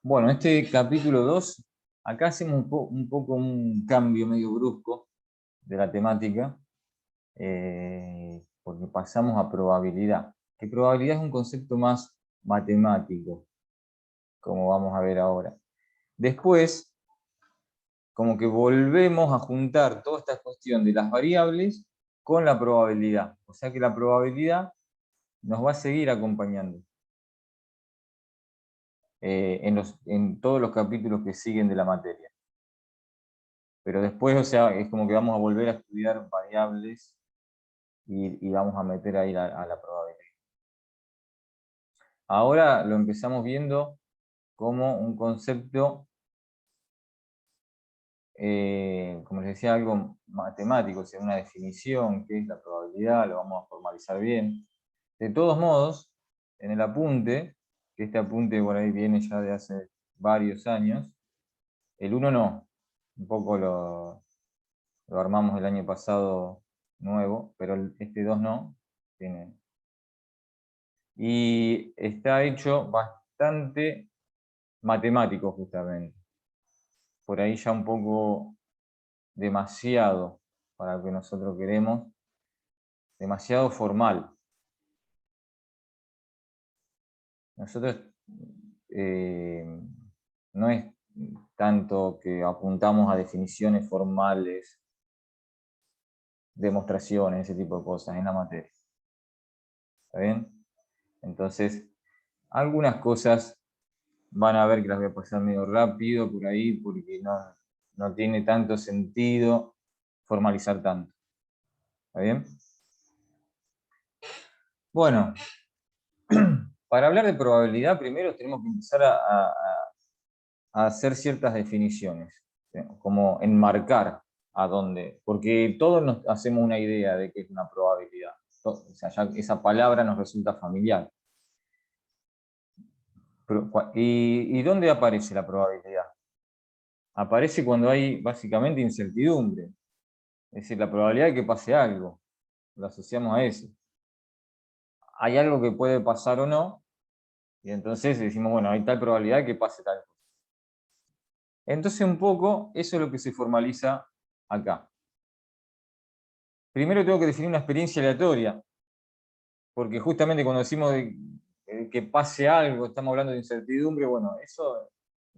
Bueno, este capítulo 2, acá hacemos un poco un cambio medio brusco de la temática, porque pasamos a probabilidad. Que probabilidad es un concepto más matemático, como vamos a ver ahora. Después, como que volvemos a juntar toda esta cuestión de las variables con la probabilidad. O sea que la probabilidad nos va a seguir acompañando en todos los capítulos que siguen de la materia. Pero después, o sea, es como que vamos a volver a estudiar variables y vamos a meter ahí a la probabilidad. Ahora lo empezamos viendo como un concepto, como les decía, algo matemático, o sea, una definición, qué es la probabilidad, lo vamos a formalizar bien. De todos modos, en el apunte, que este apunte por ahí viene ya de hace varios años, el 1 no, un poco lo armamos el año pasado nuevo, pero este 2 no, tiene. Y está hecho bastante matemático justamente. Por ahí ya un poco demasiado para lo que nosotros queremos, demasiado formal. Nosotros no es tanto que apuntamos a definiciones formales, demostraciones, ese tipo de cosas en la materia. ¿Está bien? Entonces, algunas cosas van a ver que las voy a pasar medio rápido por ahí, porque no tiene tanto sentido formalizar tanto. ¿Está bien? Bueno, para hablar de probabilidad, primero tenemos que empezar a hacer ciertas definiciones, como enmarcar a dónde, porque todos nos hacemos una idea de qué es una probabilidad. O sea, ya esa palabra nos resulta familiar. ¿Y dónde aparece la probabilidad? Aparece cuando hay básicamente incertidumbre. Es decir, la probabilidad de que pase algo. Lo asociamos a eso. Hay algo que puede pasar o no, y entonces decimos, bueno, hay tal probabilidad de que pase tal cosa. Entonces, un poco, eso es lo que se formaliza acá. Primero tengo que definir una experiencia aleatoria, porque justamente cuando decimos que pase algo, estamos hablando de incertidumbre, bueno, eso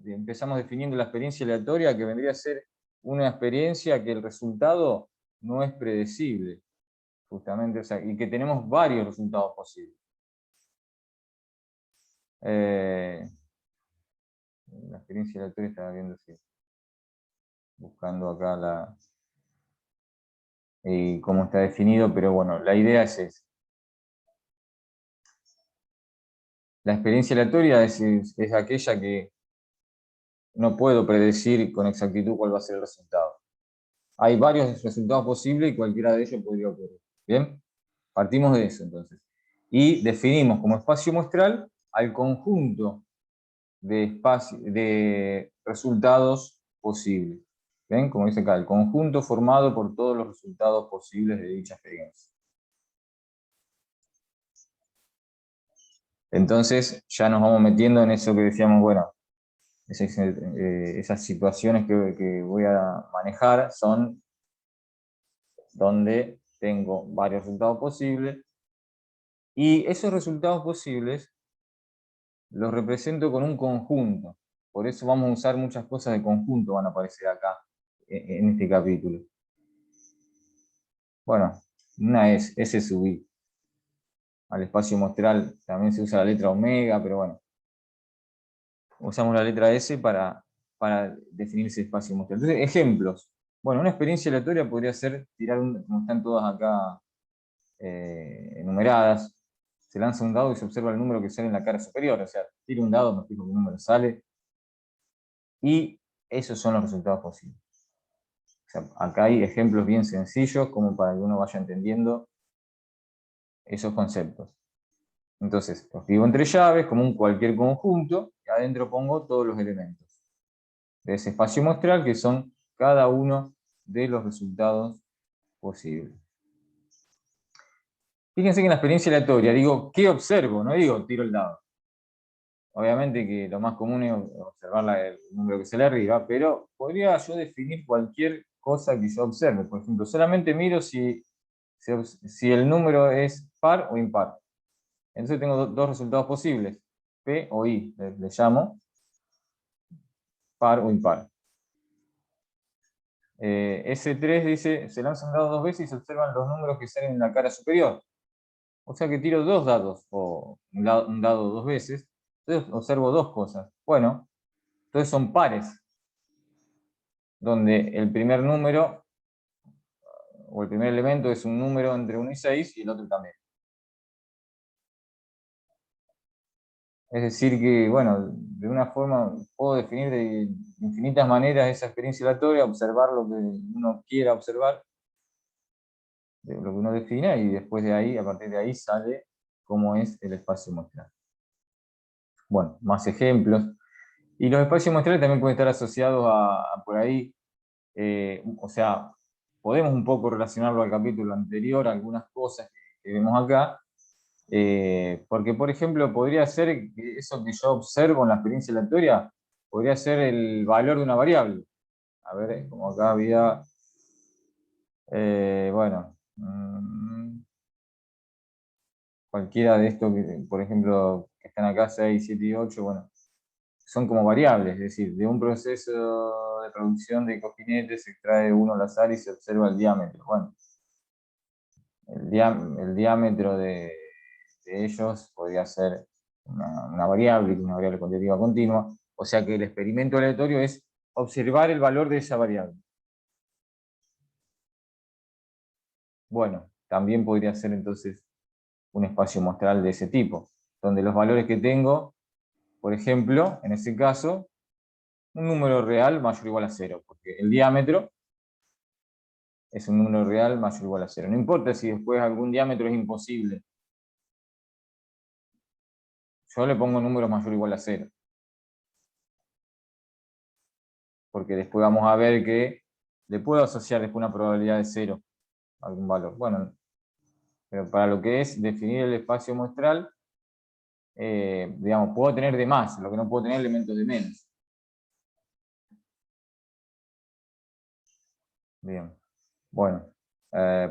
empezamos definiendo la experiencia aleatoria, que vendría a ser una experiencia que el resultado no es predecible, justamente, o sea, y que tenemos varios resultados posibles. La experiencia aleatoria estaba viendo si buscando acá cómo está definido, pero bueno, la idea es esa. La experiencia aleatoria es aquella que no puedo predecir con exactitud cuál va a ser el resultado. Hay varios resultados posibles y cualquiera de ellos podría ocurrir. ¿Bien? Partimos de eso entonces. Y definimos como espacio muestral al conjunto de resultados posibles. ¿Ven? Como dice acá, el conjunto formado por todos los resultados posibles de dicha experiencia. Entonces ya nos vamos metiendo en eso que decíamos, bueno, esas situaciones que voy a manejar son donde tengo varios resultados posibles y esos resultados posibles los represento con un conjunto. Por eso vamos a usar muchas cosas de conjunto, van a aparecer acá en este capítulo. Bueno, una es S sub I. Al espacio muestral también se usa la letra omega, pero bueno, usamos la letra S para definir ese espacio muestral. Entonces, ejemplos. Bueno, una experiencia aleatoria podría ser tirar como están todas acá enumeradas, se lanza un dado y se observa el número que sale en la cara superior, o sea, tiro un dado, me fijo qué número sale, y esos son los resultados posibles. O sea, acá hay ejemplos bien sencillos como para que uno vaya entendiendo esos conceptos. Entonces, lo escribo entre llaves como un cualquier conjunto y adentro pongo todos los elementos de ese espacio muestral que son cada uno de los resultados posibles. Fíjense que en la experiencia aleatoria digo, ¿qué observo? No digo, tiro el dado. Obviamente que lo más común es observar el número que sale arriba, pero podría yo definir cualquier cosa que yo observe. Por ejemplo, solamente miro si el número es par o impar. Entonces tengo dos resultados posibles, P o I, le llamo par o impar. S3 dice, se lanzan dados dos veces y se observan los números que salen en la cara superior. O sea que tiro dos dados, o un dado dos veces, entonces observo dos cosas. Bueno, entonces son pares, donde el primer número, o el primer elemento es un número entre 1 y 6, y el otro también. Es decir que, bueno, de una forma puedo definir de infinitas maneras esa experiencia aleatoria, observar lo que uno quiera observar, de lo que uno defina, y después de ahí, a partir de ahí, sale cómo es el espacio muestral. Bueno, más ejemplos. Y los espacios muestrales también pueden estar asociados a por ahí, o sea, podemos un poco relacionarlo al capítulo anterior, algunas cosas que vemos acá, porque, por ejemplo, podría ser que eso que yo observo en la experiencia aleatoria, podría ser el valor de una variable. A ver, como acá había, bueno, cualquiera de estos, por ejemplo, que están acá, 6, 7 y 8, bueno, son como variables, es decir, de un proceso de producción de cojinetes se extrae uno al azar y se observa el diámetro. Bueno, el diámetro de ellos podría ser una variable, una variable cuantitativa continua, o sea que el experimento aleatorio es observar el valor de esa variable. Bueno, también podría ser entonces un espacio muestral de ese tipo, donde los valores que tengo, por ejemplo, en ese caso, un número real mayor o igual a 0, porque el diámetro es un número real mayor o igual a 0. No importa si después algún diámetro es imposible. Yo le pongo números mayor o igual a 0. Porque después vamos a ver que le puedo asociar después una probabilidad de 0 a algún valor. Bueno, pero para lo que es definir el espacio muestral, digamos, puedo tener de más, lo que no puedo tener elementos de menos. Bien. Bueno,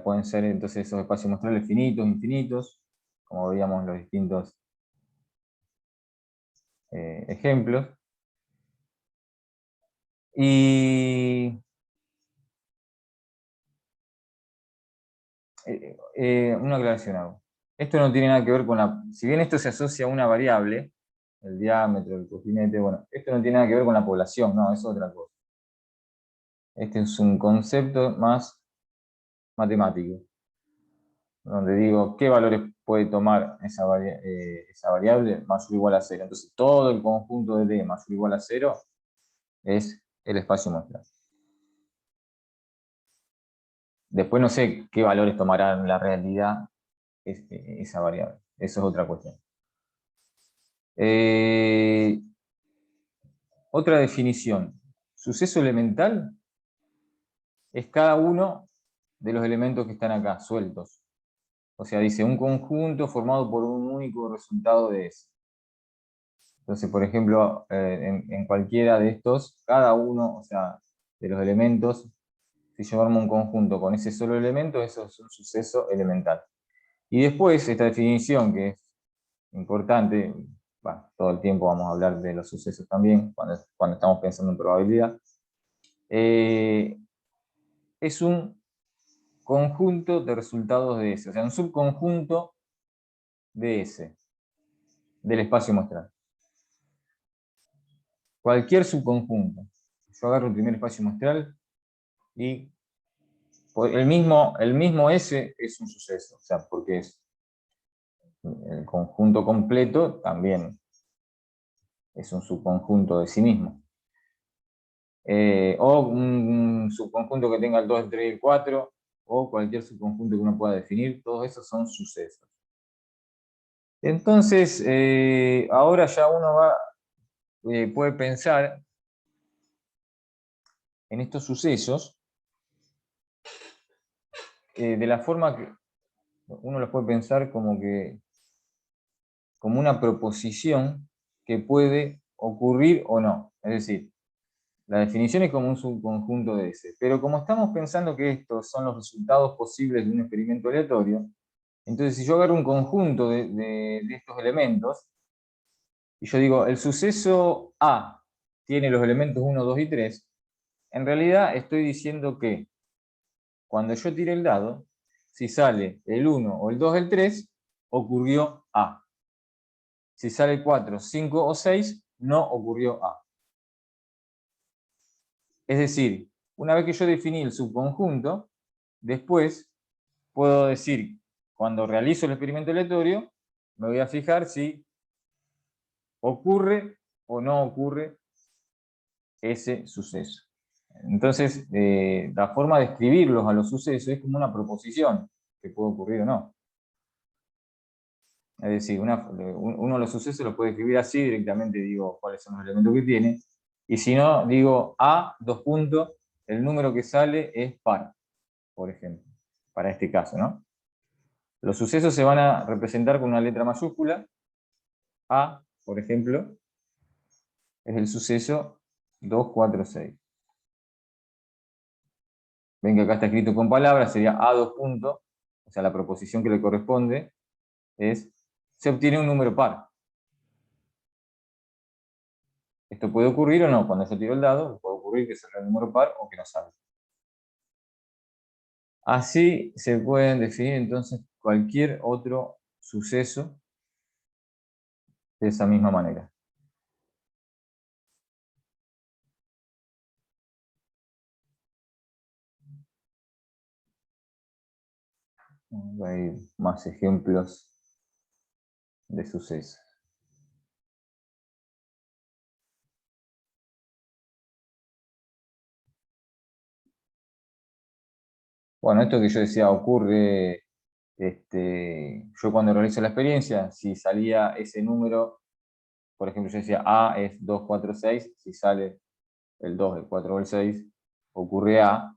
pueden ser entonces esos espacios muestrales finitos, infinitos, como veíamos en los distintos ejemplos. Y una aclaración hago. Esto no tiene nada que ver con la... Si bien esto se asocia a una variable, el diámetro, el cojinete, bueno, esto no tiene nada que ver con la población, no, es otra cosa. Este es un concepto más matemático, donde digo qué valores puede tomar esa variable mayor o igual a 0. Entonces todo el conjunto de D mayor o igual a 0 es el espacio muestral. Después no sé qué valores tomará en la realidad esa variable. Eso es otra cuestión. Otra definición. Suceso elemental es cada uno de los elementos que están acá, sueltos. O sea, dice un conjunto formado por un único resultado de ese. Entonces, por ejemplo, en cualquiera de estos, cada uno, o sea, de los elementos, si yo armo un conjunto con ese solo elemento, eso es un suceso elemental. Y después, esta definición que es importante, bueno, todo el tiempo vamos a hablar de los sucesos también, cuando estamos pensando en probabilidad, es un conjunto de resultados de S, o sea, un subconjunto de S, del espacio muestral. Cualquier subconjunto. Yo agarro el primer espacio muestral y el mismo S es un suceso, o sea, porque es el conjunto completo también es un subconjunto de sí mismo. O un subconjunto que tenga el 2, el 3 y el 4, o cualquier subconjunto que uno pueda definir, todos esos son sucesos. Entonces, ahora ya uno puede pensar en estos sucesos de la forma que uno los puede pensar como una proposición que puede ocurrir o no. Es decir, la definición es como un subconjunto de S. Pero como estamos pensando que estos son los resultados posibles de un experimento aleatorio, entonces si yo agarro un conjunto de estos elementos, y yo digo, el suceso A tiene los elementos 1, 2 y 3, en realidad estoy diciendo que cuando yo tire el dado, si sale el 1 o el 2 o el 3, ocurrió A. Si sale el 4, 5 o 6, no ocurrió A. Es decir, una vez que yo definí el subconjunto, después puedo decir, cuando realizo el experimento aleatorio, me voy a fijar si ocurre o no ocurre ese suceso. Entonces, la forma de escribirlos a los sucesos es como una proposición, que puede ocurrir o no. Es decir, uno de los sucesos lo puede escribir así, directamente digo cuáles son los elementos que tiene, y si no, digo A, dos puntos, el número que sale es par, por ejemplo, para este caso, ¿no? Los sucesos se van a representar con una letra mayúscula. A, por ejemplo, es el suceso 2, 4, 6. Ven que acá está escrito con palabras, sería A, dos puntos, o sea, la proposición que le corresponde es, se obtiene un número par. Esto puede ocurrir o no, cuando yo tiro el dado, puede ocurrir que salga el número par o que no salga. Así se pueden definir entonces cualquier otro suceso de esa misma manera. Hay más ejemplos de sucesos. Bueno, esto que yo decía ocurre, yo cuando realizo la experiencia, si salía ese número, por ejemplo, yo decía A es 2, 4, 6, si sale el 2, el 4 o el 6, ocurre A,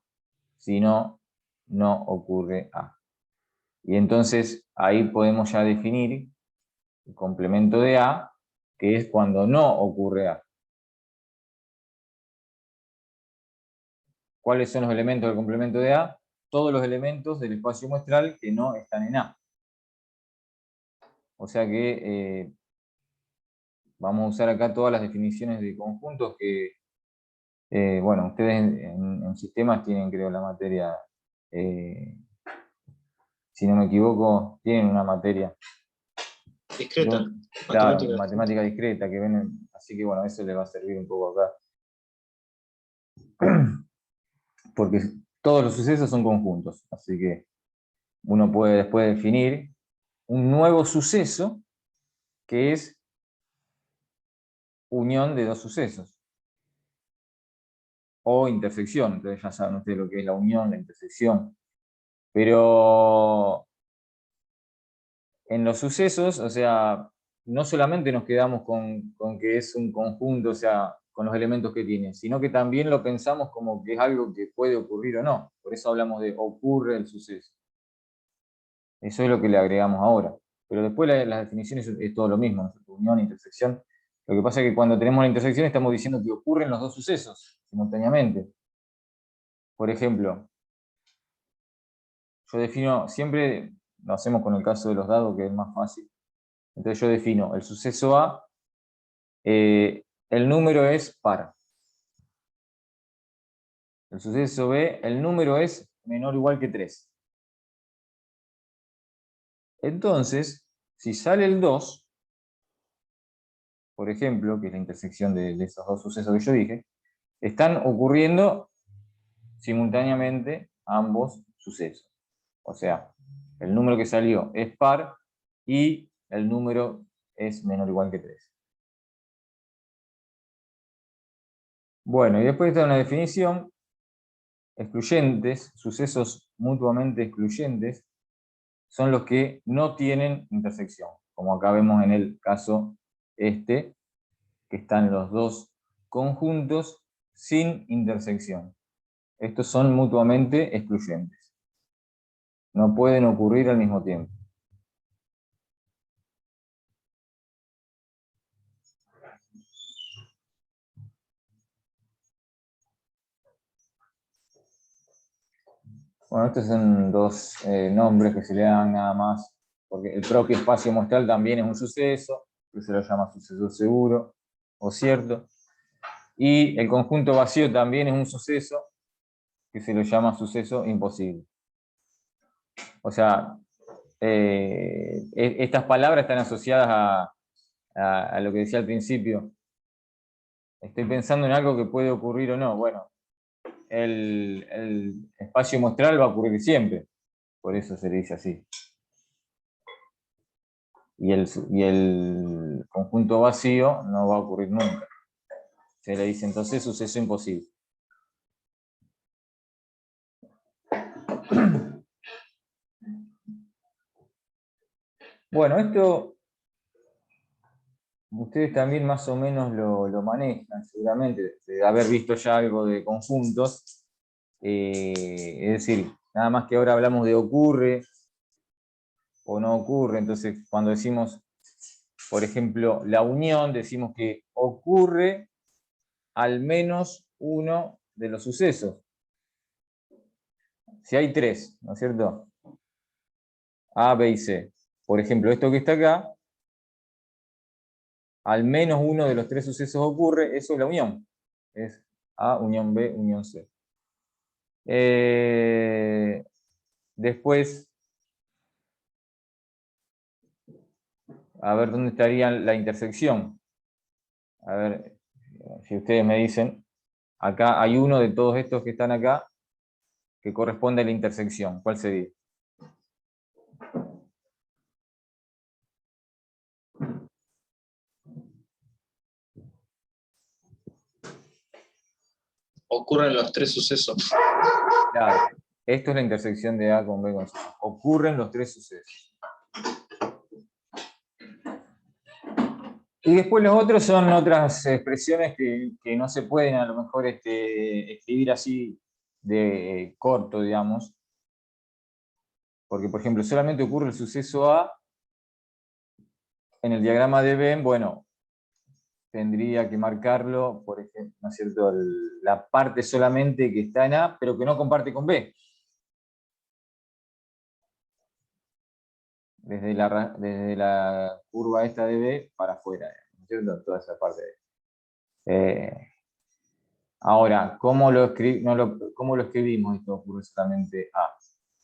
si no, no ocurre A. Y entonces ahí podemos ya definir el complemento de A, que es cuando no ocurre A. ¿Cuáles son los elementos del complemento de A? Todos los elementos del espacio muestral que no están en A. O sea que vamos a usar acá todas las definiciones de conjuntos que, bueno, ustedes en sistemas tienen, creo, la materia, si no me equivoco, tienen una materia discreta, claro, matemática discreta, que ven, así que bueno, eso les va a servir un poco acá. Porque todos los sucesos son conjuntos, así que uno puede después definir un nuevo suceso que es unión de dos sucesos o intersección. Entonces ya saben ustedes lo que es la unión, la intersección. Pero en los sucesos, o sea, no solamente nos quedamos con que es un conjunto, o sea, con los elementos que tiene, sino que también lo pensamos como que es algo que puede ocurrir o no. Por eso hablamos de ocurre el suceso. Eso es lo que le agregamos ahora. Pero después las definiciones es todo lo mismo, ¿no? Unión, intersección. Lo que pasa es que cuando tenemos la intersección estamos diciendo que ocurren los dos sucesos simultáneamente. Por ejemplo, yo defino, siempre lo hacemos con el caso de los dados, que es más fácil. Entonces yo defino el suceso A, el número es par. El suceso B, el número es menor o igual que 3. Entonces, si sale el 2, por ejemplo, que es la intersección de esos dos sucesos que yo dije, están ocurriendo simultáneamente ambos sucesos. O sea, el número que salió es par y el número es menor o igual que 3. Bueno, y después está una definición. Excluyentes, sucesos mutuamente excluyentes, son los que no tienen intersección. Como acá vemos en el caso que están los dos conjuntos sin intersección. Estos son mutuamente excluyentes. No pueden ocurrir al mismo tiempo. Bueno, estos son dos nombres que se le dan nada más, porque el propio espacio muestral también es un suceso, que se lo llama suceso seguro o cierto, y el conjunto vacío también es un suceso, que se lo llama suceso imposible. O sea, estas palabras están asociadas a lo que decía al principio. Estoy pensando en algo que puede ocurrir o no. Bueno, el espacio muestral va a ocurrir siempre, por eso se le dice así. Y el conjunto vacío no va a ocurrir nunca. Se le dice entonces suceso imposible. Bueno, esto ustedes también más o menos lo manejan, seguramente, de haber visto ya algo de conjuntos. Es decir, nada más que ahora hablamos de ocurre o no ocurre, entonces cuando decimos, por ejemplo, la unión, decimos que ocurre al menos uno de los sucesos. Si hay tres, ¿no es cierto? A, B y C. Por ejemplo, esto que está acá, al menos uno de los tres sucesos ocurre, eso es la unión. Es A, unión B, unión C. Después, a ver dónde estaría la intersección. A ver, si ustedes me dicen, acá hay uno de todos estos que están acá que corresponde a la intersección. ¿Cuál sería? Ocurren los tres sucesos. Claro, esto es la intersección de A con B con C. Ocurren los tres sucesos. Y después los otros son otras expresiones que no se pueden a lo mejor escribir así de corto, digamos. Porque, por ejemplo, solamente ocurre el suceso A en el diagrama de Venn, bueno, tendría que marcarlo, por ejemplo, ¿no es cierto? La parte solamente que está en A, pero que no comparte con B. Desde la curva esta de B para afuera, ¿no es cierto? Toda esa parte de ahora, ¿cómo lo escribimos esto ocurre solamente A?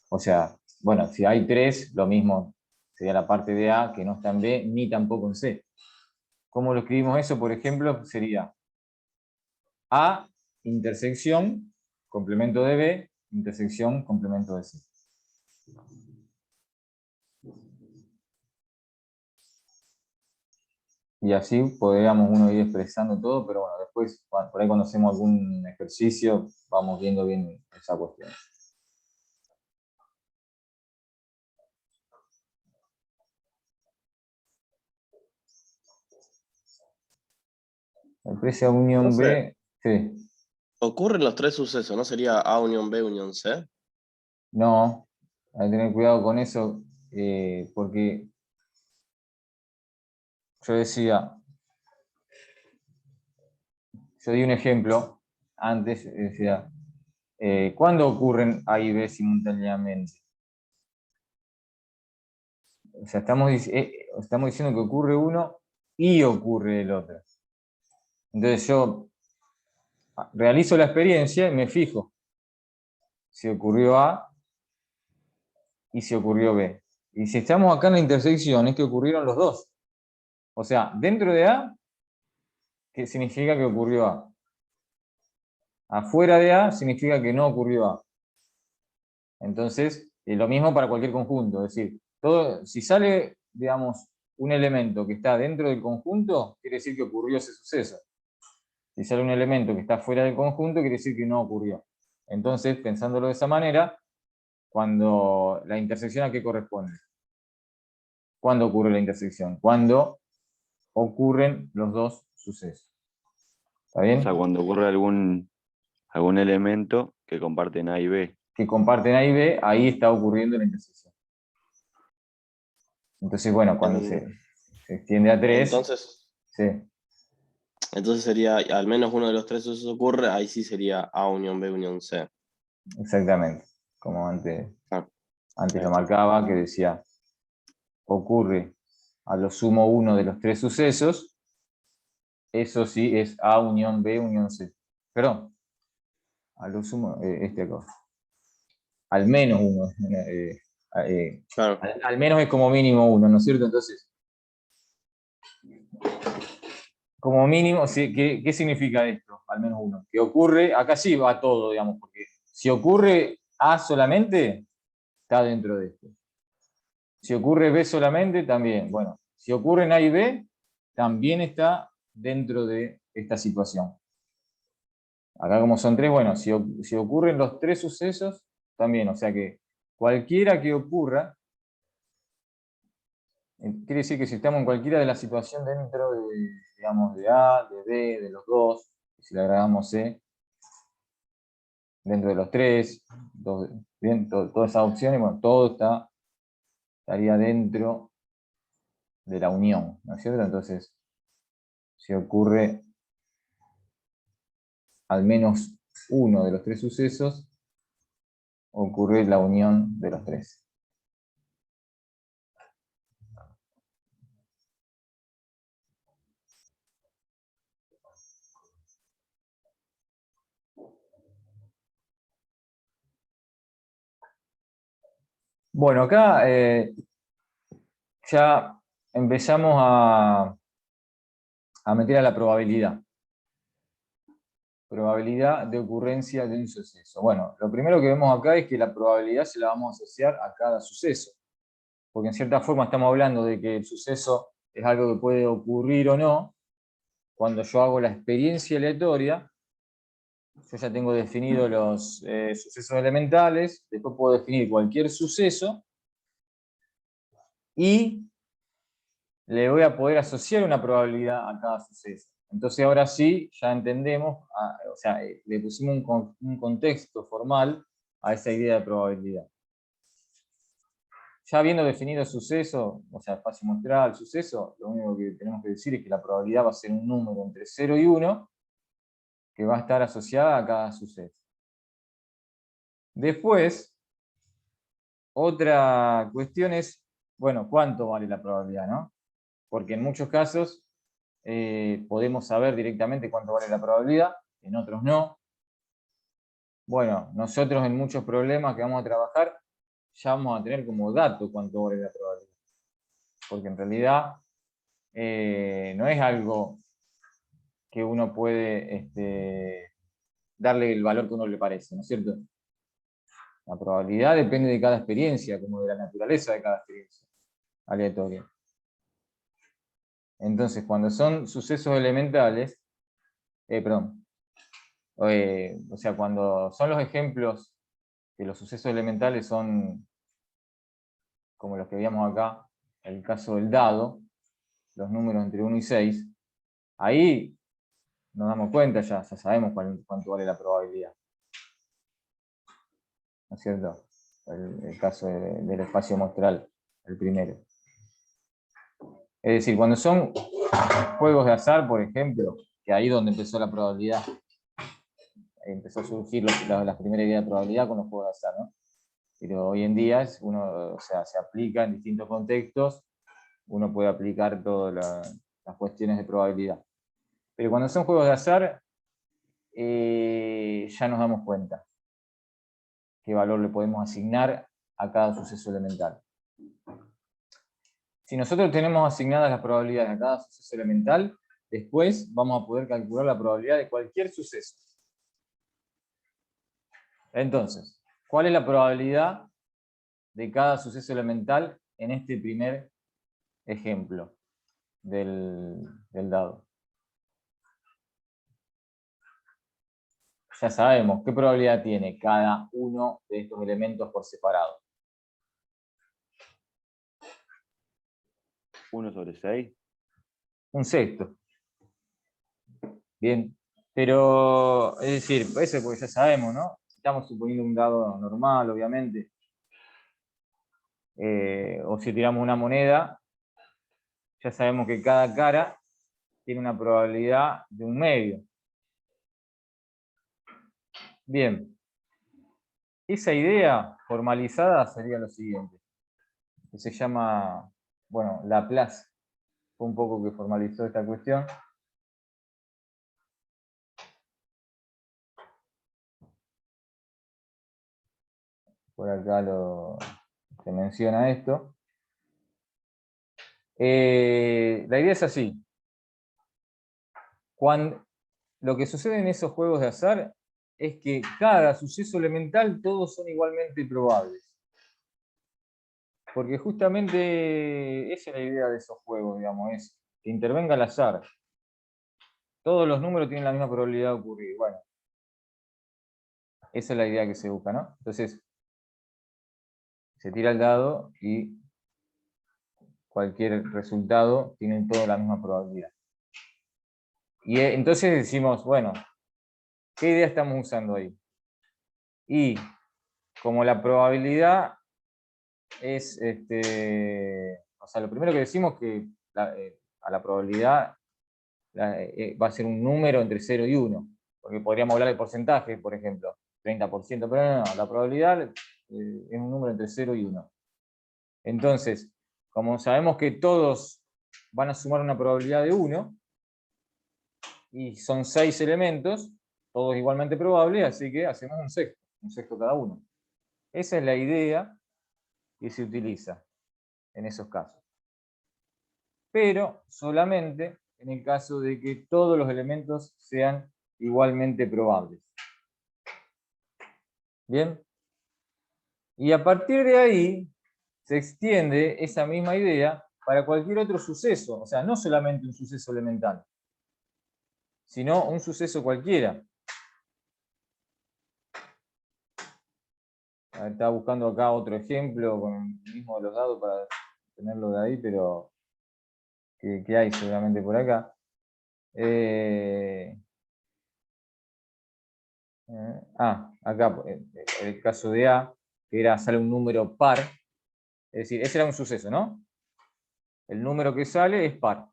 O sea, bueno, si hay tres, lo mismo sería la parte de A que no está en B, ni tampoco en C. ¿Cómo lo escribimos eso? Por ejemplo, sería A, intersección, complemento de B, intersección, complemento de C. Y así podríamos uno ir expresando todo, pero bueno, después, por ahí cuando hacemos algún ejercicio, vamos viendo bien esa cuestión. Empresa Unión Profe, B, sí. ocurren los tres sucesos, ¿no sería A unión B unión C? No, hay que tener cuidado con eso, porque yo decía, yo di un ejemplo antes, decía, ¿cuándo ocurren A y B simultáneamente? O sea, estamos diciendo que ocurre uno y ocurre el otro. Entonces yo realizo la experiencia y me fijo si ocurrió A y si ocurrió B. Y si estamos acá en la intersección es que ocurrieron los dos. O sea, dentro de A, ¿qué significa que ocurrió A? Afuera de A significa que no ocurrió A. Entonces, lo mismo para cualquier conjunto. Es decir, si sale, digamos, un elemento que está dentro del conjunto, quiere decir que ocurrió ese suceso. Si sale un elemento que está fuera del conjunto, quiere decir que no ocurrió. Entonces, pensándolo de esa manera, cuando la intersección, ¿a qué corresponde? ¿Cuándo ocurre la intersección? Cuando ocurren los dos sucesos. ¿Está bien? O sea, cuando ocurre algún elemento que comparten A y B. Que comparten A y B, ahí está ocurriendo la intersección. Entonces, bueno, cuando se extiende a 3, Entonces sería, al menos uno de los tres sucesos ocurre, ahí sí sería A unión B unión C. exactamente. como antes Ah, lo marcaba, que decía, ocurre a lo sumo uno de los tres sucesos, eso sí es A unión B unión C. Perdón, a lo sumo, acá. Al menos uno. claro. Al menos es como mínimo uno, ¿no es cierto? Entonces, como mínimo, sí, ¿qué significa esto? Al menos uno. Que ocurre, acá sí va todo, digamos, porque si ocurre A solamente, está dentro de esto. Si ocurre B solamente, también. Bueno, si ocurren A y B, también está dentro de esta situación. Acá como son tres, bueno, si ocurren los tres sucesos, también. O sea que cualquiera que ocurra, quiere decir que si estamos en cualquiera de las situaciones dentro de, digamos, de A, de B, de los dos, si le agregamos C, dentro de los tres, bien, todas esas opciones, bueno, todo estaría dentro de la unión, ¿no es cierto? Entonces, si ocurre al menos uno de los tres sucesos, ocurre la unión de los tres. Bueno, acá ya empezamos a meter a la probabilidad. Probabilidad de ocurrencia de un suceso. Bueno, lo primero que vemos acá es que la probabilidad se la vamos a asociar a cada suceso. Porque en cierta forma estamos hablando de que el suceso es algo que puede ocurrir o no. Cuando yo hago la experiencia aleatoria, yo ya tengo definidos los sucesos elementales, después puedo definir cualquier suceso y le voy a poder asociar una probabilidad a cada suceso. Entonces ahora sí, ya entendemos, o sea, le pusimos un contexto formal a esa idea de probabilidad. Ya habiendo definido el suceso, o sea, espacio muestral, suceso, lo único que tenemos que decir es que la probabilidad va a ser un número entre 0 y 1 que va a estar asociada a cada suceso. Después, otra cuestión es, bueno, ¿cuánto vale la probabilidad, no? Porque en muchos casos podemos saber directamente cuánto vale la probabilidad, en otros no. Bueno, nosotros en muchos problemas que vamos a trabajar, ya vamos a tener como dato cuánto vale la probabilidad. Porque en realidad no es algo que uno puede darle el valor que uno le parece, ¿no es cierto? La probabilidad depende de cada experiencia, como de la naturaleza de cada experiencia aleatoria. Entonces, cuando son sucesos elementales, o sea, cuando son los ejemplos que los sucesos elementales son como los que veíamos acá, el caso del dado, los números entre 1 y 6, ahí nos damos cuenta, ya sabemos cuánto vale la probabilidad. ¿No es cierto? El caso del espacio muestral, el primero. Es decir, cuando son juegos de azar, por ejemplo, que ahí es donde empezó la probabilidad, empezó a surgir las primeras ideas de probabilidad con los juegos de azar, ¿no? Pero hoy en día uno, o sea, se aplica en distintos contextos, uno puede aplicar todas las cuestiones de probabilidad. Pero cuando son juegos de azar, ya nos damos cuenta qué valor le podemos asignar a cada suceso elemental. Si nosotros tenemos asignadas las probabilidades a cada suceso elemental, después vamos a poder calcular la probabilidad de cualquier suceso. Entonces, ¿cuál es la probabilidad de cada suceso elemental en este primer ejemplo del dado? Ya sabemos qué probabilidad tiene cada uno de estos elementos por separado. 1/6. Un sexto. Bien. Pero, es decir, eso porque ya sabemos, ¿no? Estamos suponiendo un dado normal, obviamente. O si tiramos una moneda, ya sabemos que cada cara tiene una probabilidad de 1/2. Bien. esa idea formalizada sería lo siguiente, que se llama, bueno, Laplace, fue un poco que formalizó esta cuestión. Por acá se menciona esto. La idea es así. Lo que sucede en esos juegos de azar es que cada suceso elemental todos son igualmente probables. Porque justamente esa es la idea de esos juegos, digamos, es que intervenga el azar. Todos los números tienen la misma probabilidad de ocurrir. Bueno, esa es la idea que se busca, ¿no? Entonces, se tira el dado y cualquier resultado tiene toda la misma probabilidad. Y entonces decimos, bueno, ¿qué idea estamos usando ahí? Y como la probabilidad es, o sea, lo primero que decimos es que a la probabilidad va a ser un número entre 0 y 1, porque podríamos hablar de porcentaje, por ejemplo, 30%, pero no, la probabilidad es un número entre 0 y 1. Entonces, como sabemos que todos van a sumar una probabilidad de 1, y son 6 elementos, todos igualmente probables, así que hacemos un sexto cada uno. Esa es la idea que se utiliza en esos casos. Pero solamente en el caso de que todos los elementos sean igualmente probables. ¿Bien? Y a partir de ahí se extiende esa misma idea para cualquier otro suceso, o sea, no solamente un suceso elemental, sino un suceso cualquiera. Estaba buscando acá otro ejemplo con el mismo de los dados para tenerlo de ahí, pero que hay seguramente por acá. Acá, el caso de A, que era sale un número par, es decir, ese era un suceso, ¿no? El número que sale es par.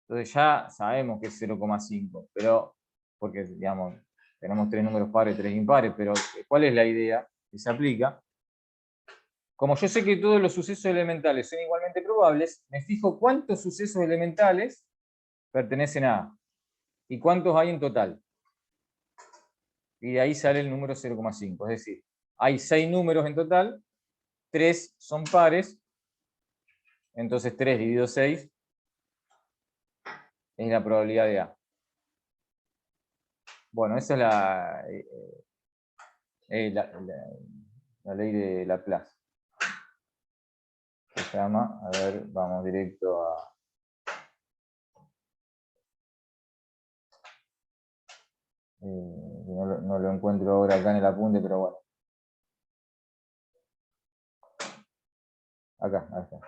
Entonces ya sabemos que es 0,5, pero, porque, digamos, tenemos 3 números pares, 3 impares, pero ¿cuál es la idea que se aplica? Como yo sé que todos los sucesos elementales son igualmente probables, me fijo cuántos sucesos elementales pertenecen a A y cuántos hay en total. Y de ahí sale el número 0,5. Es decir, hay 6 números en total, 3 son pares, entonces 3 dividido 6 es la probabilidad de A. Bueno, esa es la ley de Laplace. Se llama, a ver, vamos directo a... no lo encuentro ahora acá en el apunte, pero bueno. Acá, ahí está.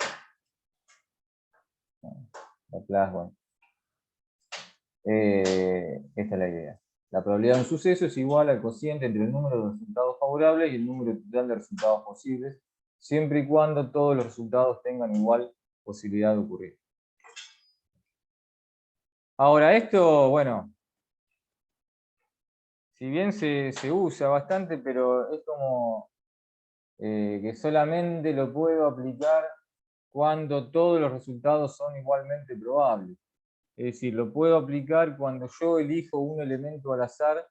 Laplace, bueno. Esta es la idea. La probabilidad de un suceso es igual al cociente entre el número de resultados favorables y el número total de resultados posibles, siempre y cuando todos los resultados tengan igual posibilidad de ocurrir. Ahora, esto, bueno, si bien se usa bastante, pero es como que solamente lo puedo aplicar cuando todos los resultados son igualmente probables. Es decir, lo puedo aplicar cuando yo elijo un elemento al azar,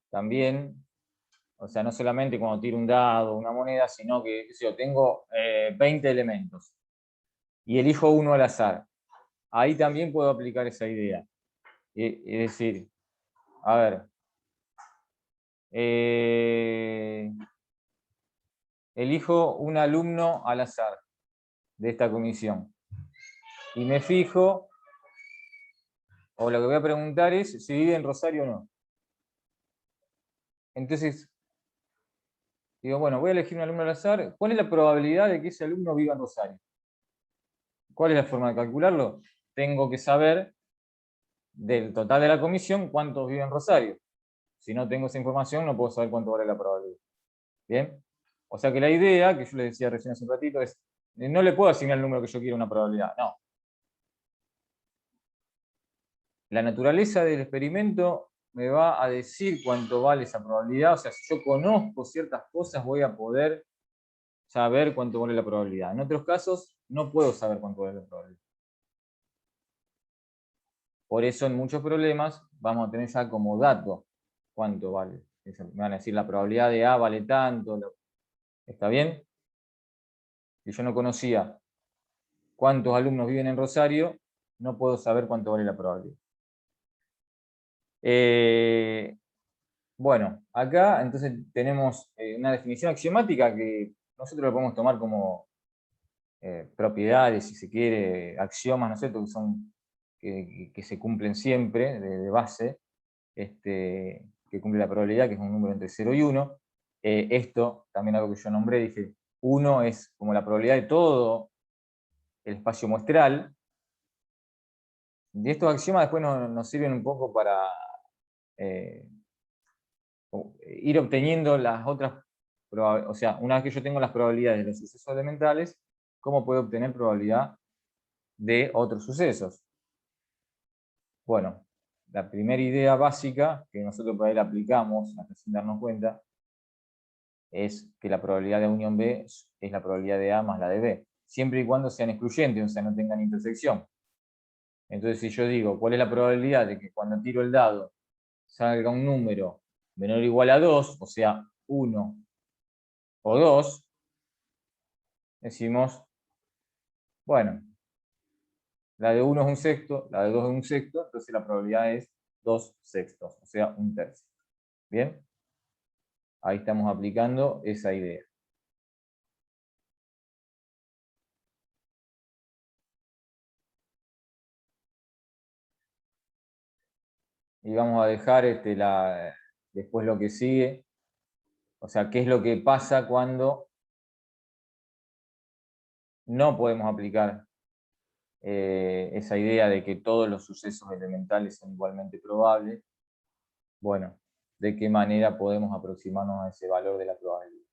también, o sea, no solamente cuando tiro un dado o una moneda, sino que yo tengo 20 elementos y elijo uno al azar. Ahí también puedo aplicar esa idea. Es decir, a ver, elijo un alumno al azar de esta comisión y me fijo, o lo que voy a preguntar es si vive en Rosario o no. Entonces, digo, bueno, voy a elegir un alumno al azar. ¿Cuál es la probabilidad de que ese alumno viva en Rosario? ¿Cuál es la forma de calcularlo? Tengo que saber del total de la comisión cuántos viven en Rosario. Si no tengo esa información, no puedo saber cuánto vale la probabilidad. ¿Bien? O sea que la idea, que yo les decía recién hace un ratito, es, no le puedo asignar el número que yo quiero a una probabilidad, no. La naturaleza del experimento me va a decir cuánto vale esa probabilidad. O sea, si yo conozco ciertas cosas, voy a poder saber cuánto vale la probabilidad. En otros casos, no puedo saber cuánto vale la probabilidad. Por eso en muchos problemas vamos a tener ya como dato cuánto vale. Me van a decir la probabilidad de A vale tanto. ¿Está bien? Si yo no conocía cuántos alumnos viven en Rosario, no puedo saber cuánto vale la probabilidad. Bueno, acá entonces tenemos una definición axiomática que nosotros lo podemos tomar como propiedades, si se quiere, axiomas, ¿no es cierto?, que son que se cumplen siempre de base, que cumple la probabilidad, que es un número entre 0 y 1. Esto, también algo que yo nombré, dije, 1 es como la probabilidad de todo el espacio muestral. Y estos axiomas después nos sirven un poco para ir obteniendo las otras, o sea, una vez que yo tengo las probabilidades de los sucesos elementales, ¿cómo puedo obtener probabilidad de otros sucesos? Bueno, la primera idea básica, que nosotros por ahí la aplicamos, hasta sin darnos cuenta, es que la probabilidad de unión B es la probabilidad de A más la de B, siempre y cuando sean excluyentes, o sea, no tengan intersección. Entonces, si yo digo, ¿cuál es la probabilidad de que cuando tiro el dado salga un número menor o igual a 2, o sea, 1 o 2, decimos, bueno, la de 1 es un sexto, la de 2 es un sexto, entonces la probabilidad es 2 sextos, o sea, un tercio. ¿Bien? Ahí estamos aplicando esa idea. Y vamos a dejar después lo que sigue. O sea, ¿qué es lo que pasa cuando no podemos aplicar esa idea de que todos los sucesos elementales son igualmente probables? Bueno, ¿de qué manera podemos aproximarnos a ese valor de la probabilidad?